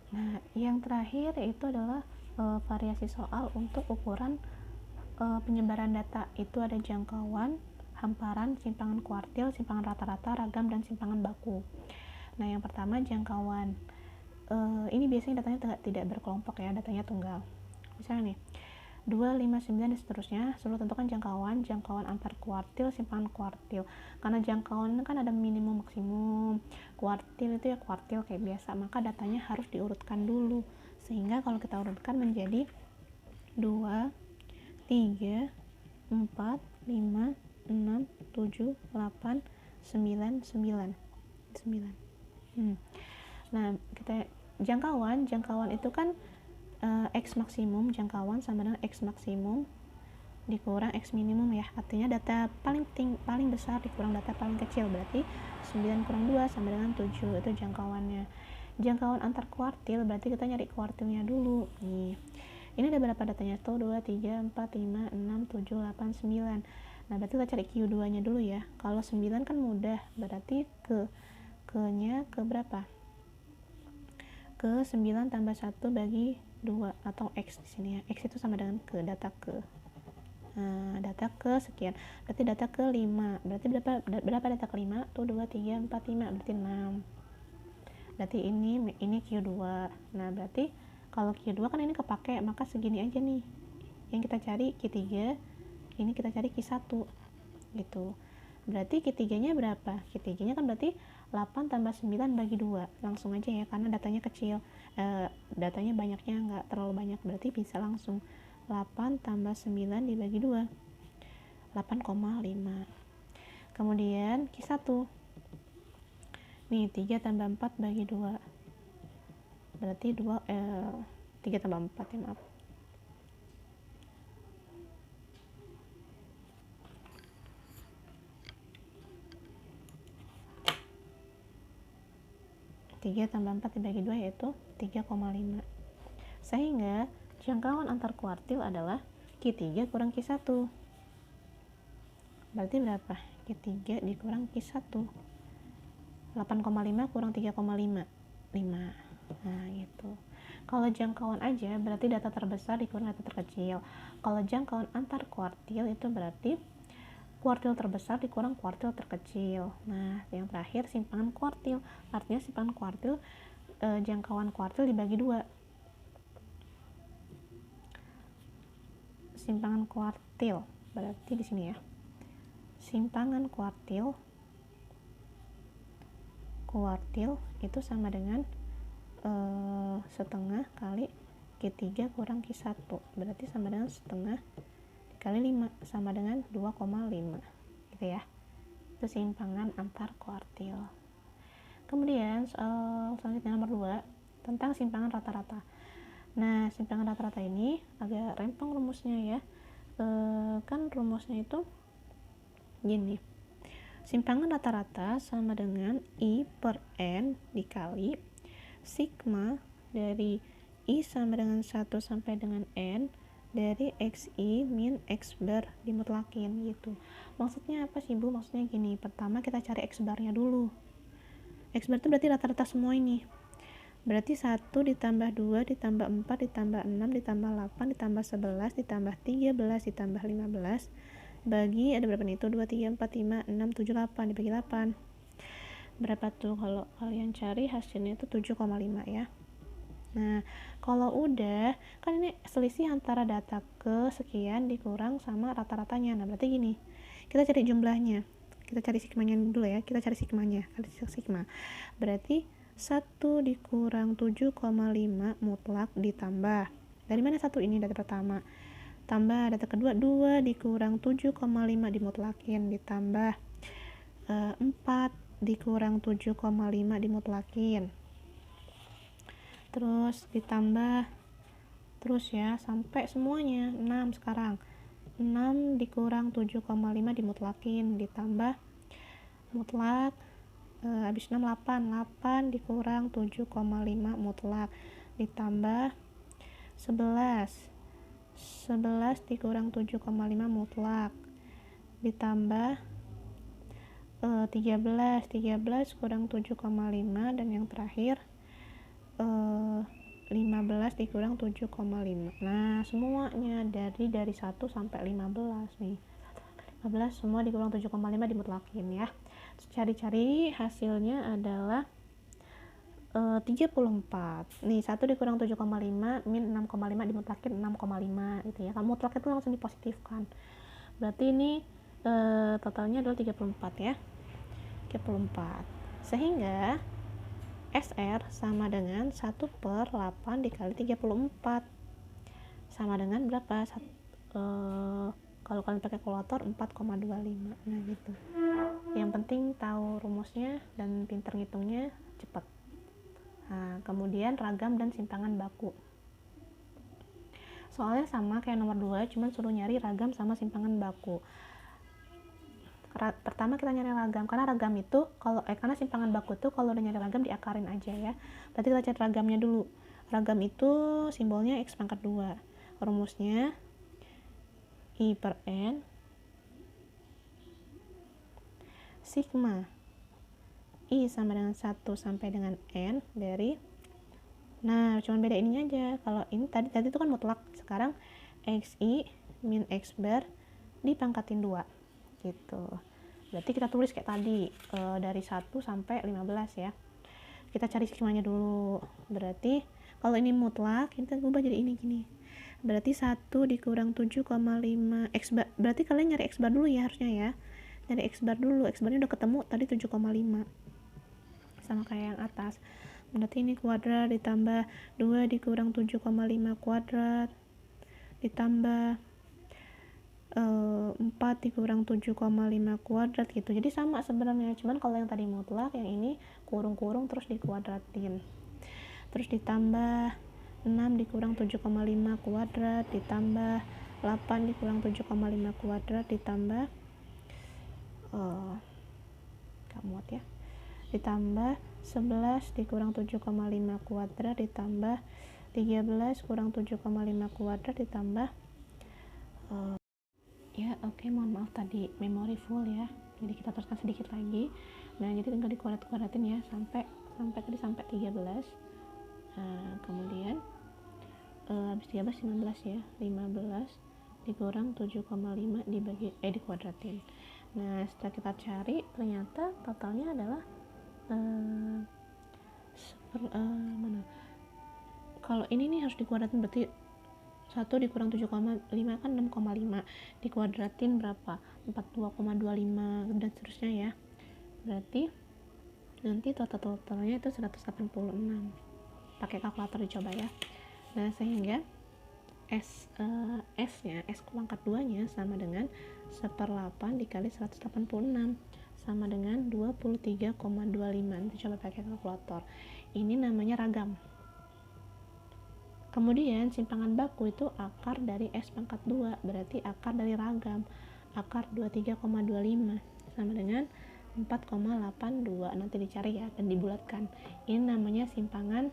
Nah, yang terakhir yaitu adalah variasi soal untuk ukuran penyebaran data. Itu ada jangkauan, hamparan, simpangan kuartil, simpangan rata-rata, ragam, dan simpangan baku. Nah, yang pertama jangkauan. Ini biasanya datanya tidak berkelompok ya, datanya tunggal. Misalnya nih, 2, 5, 9 dan seterusnya, selalu tentukan jangkauan antar kuartil, simpangan kuartil. Karena jangkauan kan ada minimum maksimum, kuartil itu ya kuartil kayak biasa, maka datanya harus diurutkan dulu. Sehingga kalau kita urutkan menjadi 2, 3, 4, 5, 6, 7, 8, 9, 9. Nah, kita jangkauan itu kan X maksimum, jangkauan sama dengan X maksimum dikurang X minimum ya, artinya data paling besar dikurang data paling kecil, berarti 9 kurang 2 sama dengan 7, itu jangkauannya. Jangkauan antar kuartil berarti kita nyari kuartilnya dulu nih. Ini ada berapa datanya tuh? 2, 3, 4, 5, 6, 7, 8, 9. Nah, berarti kita cari Q2 nya dulu ya. Kalau 9 kan mudah, berarti ke nya ke berapa? Ke 9 tambah 1 bagi 2 atau X di sini ya. X itu sama dengan ke, data ke. Nah, data ke sekian. Berarti data ke 5. Berarti berapa data ke 5? Tuh 2, 3, 4, 5. Berarti 6. Berarti ini Q2. Nah, berarti kalau Q2 kan ini kepake, maka segini aja nih. Yang kita cari Q3, ini kita cari Q1. Gitu. Berarti Q3-nya berapa? Q3-nya kan berarti 8 tambah 9 bagi 2. Langsung aja ya, karena datanya kecil. Datanya banyaknya nggak terlalu banyak, berarti bisa langsung 8 tambah 9 dibagi 2. 8,5. Kemudian Q1. Nih, 3 tambah 4 bagi 2. Berarti 3 tambah 4 ya, maaf. 3 tambah 4 dibagi 2 yaitu 3,5. Sehingga jangkauan antar kuartil adalah Q3 kurang Q1. Berarti berapa? Q3 dikurang Q1. 8,5 kurang 3,5. 5. Nah, gitu. Kalau jangkauan aja berarti data terbesar dikurang data terkecil. Kalau jangkauan antar kuartil itu berarti kuartil terbesar dikurang kuartil terkecil. Nah, yang terakhir simpangan kuartil. Artinya simpangan kuartil jangkauan kuartil dibagi 2. Simpangan kuartil berarti di sini ya. Simpangan kuartil itu sama dengan setengah kali Q3 kurang Q1, berarti sama dengan setengah dikali 5 sama dengan 2,5 gitu ya. Itu simpangan antar kuartil. Kemudian selanjutnya nomor 2 tentang simpangan rata-rata. Nah, simpangan rata-rata ini agak rempong rumusnya ya. Kan rumusnya itu gini. Simpangan rata-rata sama dengan I per N dikali sigma dari I sama dengan 1 sampai dengan N dari XI min X bar dimutlakin gitu. Maksudnya apa sih, Bu? Maksudnya gini, pertama kita cari X barnya dulu. X bar itu berarti rata-rata semua ini. Berarti 1 ditambah 2 ditambah 4 ditambah 6 ditambah 8 ditambah 11 ditambah 13 ditambah 15 bagi, ada berapa nih? Itu 2, 3, 4, 5, 6, 7, 8 dibagi 8. Berapa tuh kalau kalian cari hasilnya itu 7,5 ya. Nah, kalau udah, kan ini selisih antara data ke sekian dikurang sama rata-ratanya. Nah, berarti gini, kita cari jumlahnya. Kita cari sigmanya dulu ya. Kita cari sigmanya. Sigma. Berarti 1 dikurang 7,5 mutlak ditambah. Dari mana 1 ini? Data pertama. Tambah data kedua, 2 dikurang 7,5 dimutlakin ditambah 4 dikurang 7,5 dimutlakin. Terus ditambah terus ya sampai semuanya 6 sekarang. 6 dikurang 7,5 dimutlakin ditambah mutlak habis 6 8 dikurang 7,5 mutlak ditambah 11 dikurang 7,5 mutlak ditambah 13 kurang 7,5 dan yang terakhir 15 dikurang 7,5. Nah, semuanya dari 1 sampai 15 nih. 15 semua dikurang 7,5 dimutlakin ya. Cari-cari hasilnya adalah 34. Nih, 1 dikurang 7,5 min 6,5 dimutlakin 6,5 gitu ya. Kamu mutlak itu langsung dipositifkan. Berarti ini totalnya adalah 34 ya. 34. Sehingga SR sama dengan 1/8 dikali 34. Sama dengan berapa? Kalau kalian pakai kalkulator 4,25. Nah, gitu. Yang penting tahu rumusnya dan pinter ngitungnya cepat. Nah, kemudian ragam dan simpangan baku. Soalnya sama kayak nomor 2, cuman suruh nyari ragam sama simpangan baku. Pertama kita nyari ragam, karena ragam itu karena simpangan baku itu kalau udah nyari ragam diakarin aja ya. Berarti kita cari ragamnya dulu. Ragam itu simbolnya X pangkat 2. Rumusnya I per N sigma I sama dengan 1 sampai dengan N dari, nah cuman beda ininya aja. Kalau ini tadi itu kan mutlak, sekarang XI min X bar dipangkatin 2 gitu. Berarti kita tulis kayak tadi, dari 1 sampai 15 ya. Kita cari sigmanya dulu. Berarti kalau ini mutlak, kita ubah jadi ini gini. Berarti 1 dikurang 7,5 X bar. Berarti kalian nyari X bar dulu ya harusnya ya. Nyari X bar dulu. X barnya udah ketemu tadi 7,5. Sama kayak yang atas. Berarti ini kuadrat ditambah 2 dikurang 7,5 kuadrat ditambah 4 dikurang 7,5 kuadrat gitu. Jadi sama sebenarnya, cuman kalau yang tadi mutlak, yang ini kurung-kurung terus dikuadratin. Terus ditambah 6 dikurang 7,5 kuadrat ditambah 8 dikurang 7,5 kuadrat ditambah muat ya. Ditambah 11 dikurang 7,5 kuadrat ditambah 13 kurang 7,5 kuadrat ditambah ya oke, mohon maaf tadi memori full ya, jadi kita teruskan sedikit lagi. Nah, jadi tinggal dikuadrat-kuadratin ya sampai tadi sampai 13. Nah, kemudian habis 13 15 ya, 15 dikurang 7,5 dikuadratin. Nah, setelah kita cari ternyata totalnya adalah mana? Kalau ini nih harus dikuadratin, berarti 1 dikurang 7,5 kan 6,5 dikuadratin berapa? 42,25 dan seterusnya ya. Berarti nanti totalnya itu 186. Pakai kalkulator dicoba ya. Nah, sehingga S nya S pangkat 2 nya sama dengan 1/8 dikali 186 sama dengan 23,25. Nanti coba pakai kalkulator. Ini namanya ragam. Kemudian simpangan baku itu akar dari S pangkat 2, berarti akar dari ragam. Akar 23,25 sama dengan 4,82. Nanti dicari ya dan dibulatkan. Ini namanya simpangan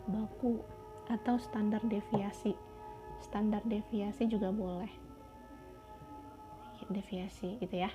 baku atau standar deviasi. Standar deviasi juga boleh. Deviasi gitu ya.